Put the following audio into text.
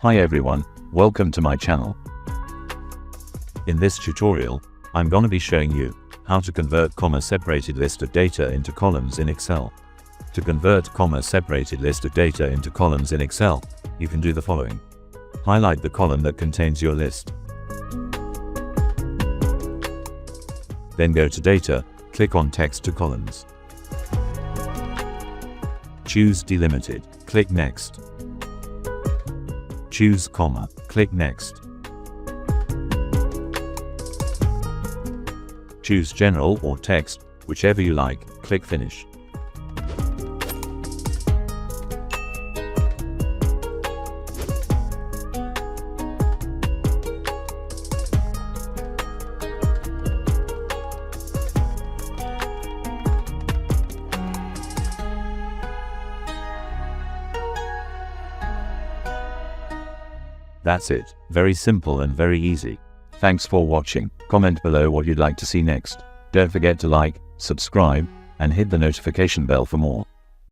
Hi everyone, welcome to my channel. In this tutorial, I'm gonna be showing you how to convert comma-separated list of data into columns in Excel. To convert comma-separated list of data into columns in Excel, you can do the following. Highlight the column that contains your list. Then go to Data, click on Text to Columns. Choose Delimited, click Next. Choose comma, click Next. Choose General or Text, whichever you like, click Finish. That's it. Very simple and very easy. Thanks for watching. Comment below what you'd like to see next. Don't forget to like, subscribe, and hit the notification bell for more.